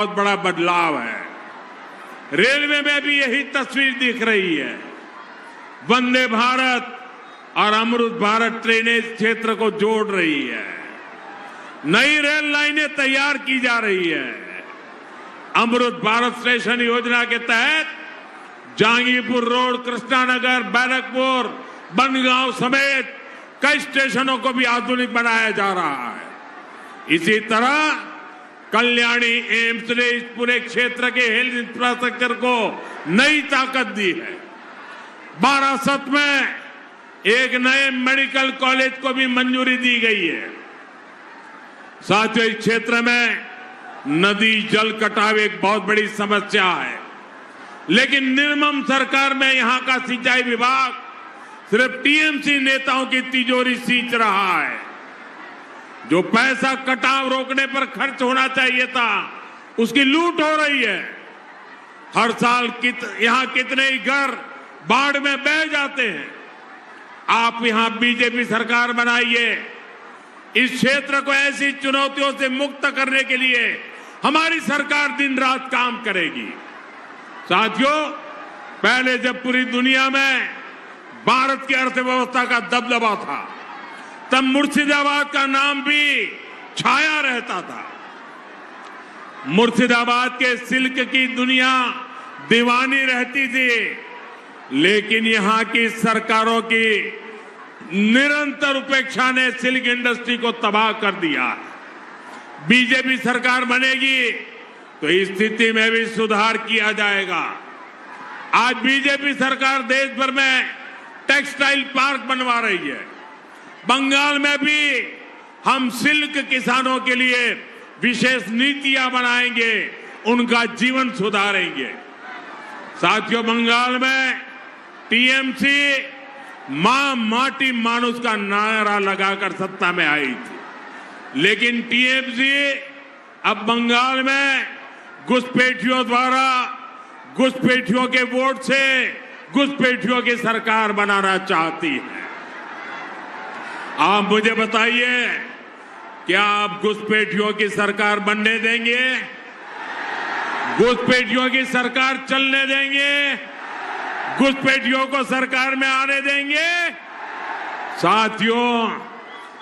बहुत बड़ा बदलाव है। रेलवे में भी यही तस्वीर दिख रही है। वंदे भारत और अमृत भारत ट्रेनें इस क्षेत्र को जोड़ रही है। नई रेल लाइनें तैयार की जा रही है। अमृत भारत स्टेशन योजना के तहत जहांगीरपुर रोड, कृष्णानगर, बैरकपुर, बनगांव समेत कई स्टेशनों को भी आधुनिक बनाया जा रहा है। इसी तरह कल्याणी एम्स ने इस पूरे क्षेत्र के हेल्थ इंफ्रास्ट्रक्चर को नई ताकत दी है। बारासत में एक नए मेडिकल कॉलेज को भी मंजूरी दी गई है। साथियों, इस क्षेत्र में नदी जल कटाव एक बहुत बड़ी समस्या है, लेकिन निर्मम सरकार में यहां का सिंचाई विभाग सिर्फ टीएमसी नेताओं की तिजोरी सींच रहा है। जो पैसा कटाव रोकने पर खर्च होना चाहिए था, उसकी लूट हो रही है। हर साल यहां कितने ही घर बाढ़ में बह जाते हैं। आप यहां बीजेपी सरकार बनाइए। इस क्षेत्र को ऐसी चुनौतियों से मुक्त करने के लिए हमारी सरकार दिन रात काम करेगी। साथियों, पहले जब पूरी दुनिया में भारत की अर्थव्यवस्था का दबदबा था, तब मुर्शिदाबाद का नाम भी छाया रहता था। मुर्शिदाबाद के सिल्क की दुनिया दीवानी रहती थी, लेकिन यहां की सरकारों की निरंतर उपेक्षा ने सिल्क इंडस्ट्री को तबाह कर दिया। बीजेपी सरकार बनेगी तो इस स्थिति में भी सुधार किया जाएगा। आज बीजेपी सरकार देश भर में टेक्सटाइल पार्क बनवा रही है। बंगाल में भी हम सिल्क किसानों के लिए विशेष नीतियां बनाएंगे, उनका जीवन सुधारेंगे। साथियों, बंगाल में टीएमसी मां माटी मानुष का नारा लगाकर सत्ता में आई थी, लेकिन टीएमसी अब बंगाल में घुसपैठियों द्वारा, घुसपैठियों के वोट से घुसपैठियों की सरकार बनाना चाहती है। आप मुझे बताइए, क्या आप घुसपैठियों की सरकार बनने देंगे? घुसपैठियों की सरकार चलने देंगे? घुसपैठियों को सरकार में आने देंगे? साथियों,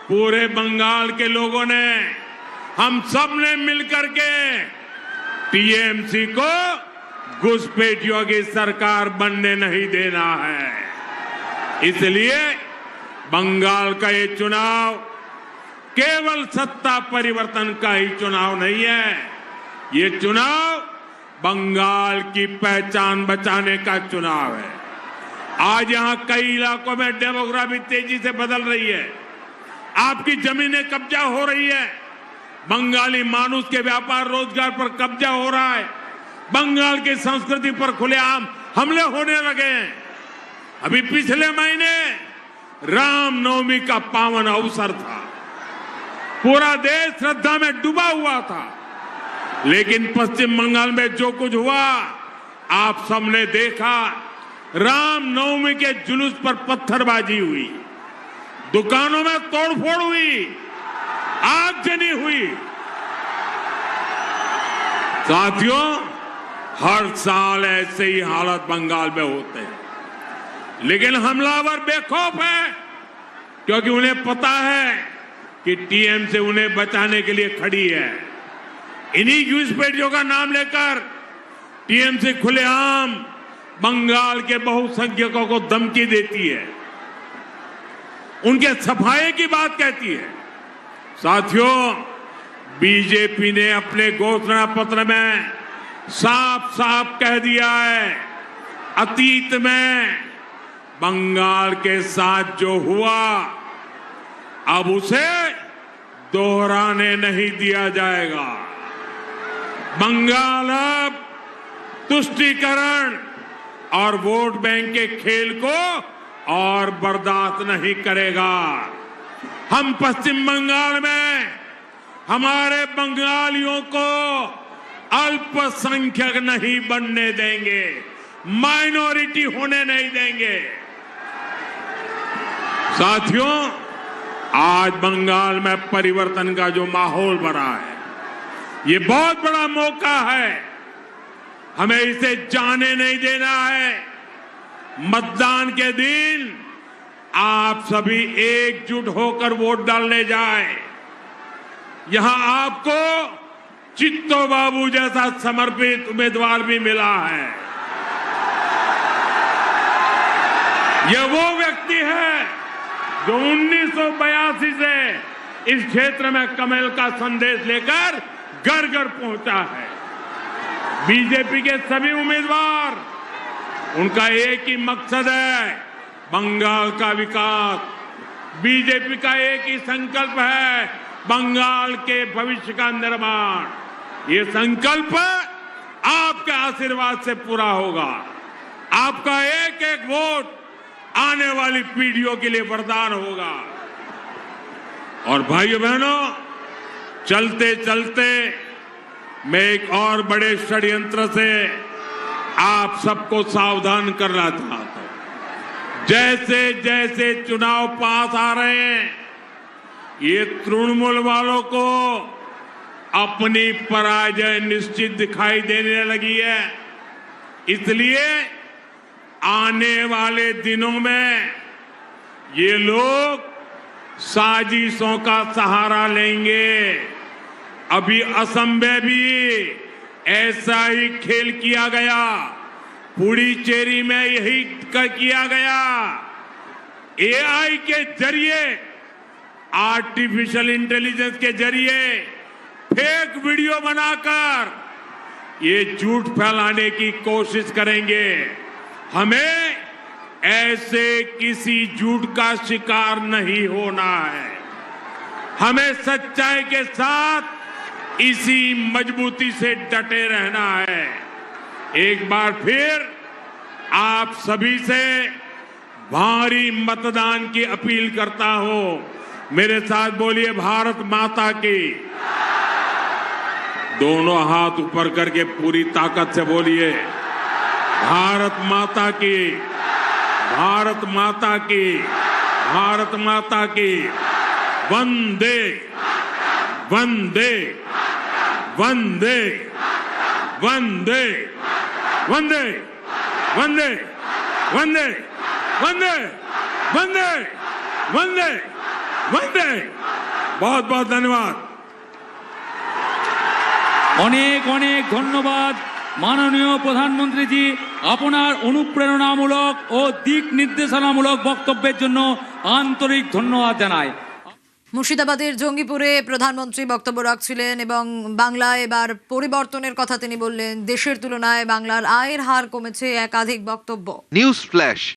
पूरे बंगाल के लोगों ने, हम सब ने मिलकर के टीएमसी को घुसपैठियों की सरकार बनने नहीं देना है। इसलिए बंगाल का ये चुनाव केवल सत्ता परिवर्तन का ही चुनाव नहीं है। ये चुनाव बंगाल की पहचान बचाने का चुनाव है। आज यहां कई इलाकों में डेमोग्राफी तेजी से बदल रही है। आपकी जमीनें कब्जा हो रही है। बंगाली मानुष के व्यापार रोजगार पर कब्जा हो रहा है। बंगाल की संस्कृति पर खुलेआम हमले होने लगे हैं। अभी पिछले महीने रामनवमी का पावन अवसर था। पूरा देश श्रद्धा में डूबा हुआ था, लेकिन पश्चिम बंगाल में जो कुछ हुआ आप सबने देखा। रामनवमी के जुलूस पर पत्थरबाजी हुई, दुकानों में तोड़फोड़ हुई, आगजनी हुई। साथियों, हर साल ऐसे ही हालत बंगाल में होते हैं, लेकिन हमलावर बेखौफ है, क्योंकि उन्हें पता है कि टीएमसी उन्हें बचाने के लिए खड़ी है। इन्हीं घुसपैठियों का नाम लेकर टीएमसी खुलेआम बंगाल के बहुसंख्यकों को धमकी देती है, उनके सफाये की बात कहती है। साथियों, बीजेपी ने अपने घोषणा पत्र में साफ साफ कह दिया है, अतीत में बंगाल के साथ जो हुआ अब उसे दोहराने नहीं दिया जाएगा। बंगाल अब तुष्टीकरण और वोट बैंक के खेल को और बर्दाश्त नहीं करेगा। हम पश्चिम बंगाल में हमारे बंगालियों को अल्पसंख्यक नहीं बनने देंगे, माइनॉरिटी होने नहीं देंगे। साथियों, आज बंगाल में परिवर्तन का जो माहौल बना है, ये बहुत बड़ा मौका है, हमें इसे जाने नहीं देना है। मतदान के दिन आप सभी एकजुट होकर वोट डालने जाएं। यहां आपको चित्तो बाबू जैसा समर्पित उम्मीदवार भी मिला है। यह वो व्यक्ति है जो 1982 से इस क्षेत्र में कमल का संदेश लेकर घर घर पहुंचा है। बीजेपी के सभी उम्मीदवार, उनका एक ही मकसद है, बंगाल का विकास। बीजेपी का एक ही संकल्प है, बंगाल के भविष्य का निर्माण। ये संकल्प आपके आशीर्वाद से पूरा होगा। आपका एक एक वोट आने वाली पीढ़ियों के लिए वरदान होगा। और भाइयों बहनों, चलते चलते मैं एक और बड़े षड्यंत्र से आप सबको सावधान करना चाहता हूं। जैसे जैसे चुनाव पास आ रहे हैं, ये तृणमूल वालों को अपनी पराजय निश्चित दिखाई देने लगी है। इसलिए आने वाले दिनों में ये लोग साजिशों का सहारा लेंगे। अभी असम में भी ऐसा ही खेल किया गया, पुडुचेरी में यही किया गया। एआई के जरिए, आर्टिफिशियल इंटेलिजेंस के जरिए फेक वीडियो बनाकर ये झूठ फैलाने की कोशिश करेंगे। हमें ऐसे किसी झूठ का शिकार नहीं होना है। हमें सच्चाई के साथ इसी मजबूती से डटे रहना है। एक बार फिर आप सभी से भारी मतदान की अपील करता हूं। मेरे साथ बोलिए, भारत माता की। दोनों हाथ ऊपर करके पूरी ताकत से बोलिए, भारत माता की, भारत माता की, भारत माता की। वंदे वंदे वंदे वंदे वंदे वंदे वंदे वंदे वंदे वंदे वंदे। बहुत बहुत धन्यवाद। অনেক অনেক ধন্যবাদ মাননীয় প্রধানমন্ত্রীজি, আপনার অনুপ্রেরণামূলক ও দিক নির্দেশনামূলক বক্তব্যের জন্য আন্তরিক ধন্যবাদ জানাই। মুর্শিদাবাদের জঙ্গিপুরে প্রধানমন্ত্রী বক্তব্য রাখছিলেন এবং বাংলায় এবার পরিবর্তনের কথা তিনি বললেন। দেশের তুলনায় বাংলার আয়ের হার কমেছে, একাধিক বক্তব্য। News flash,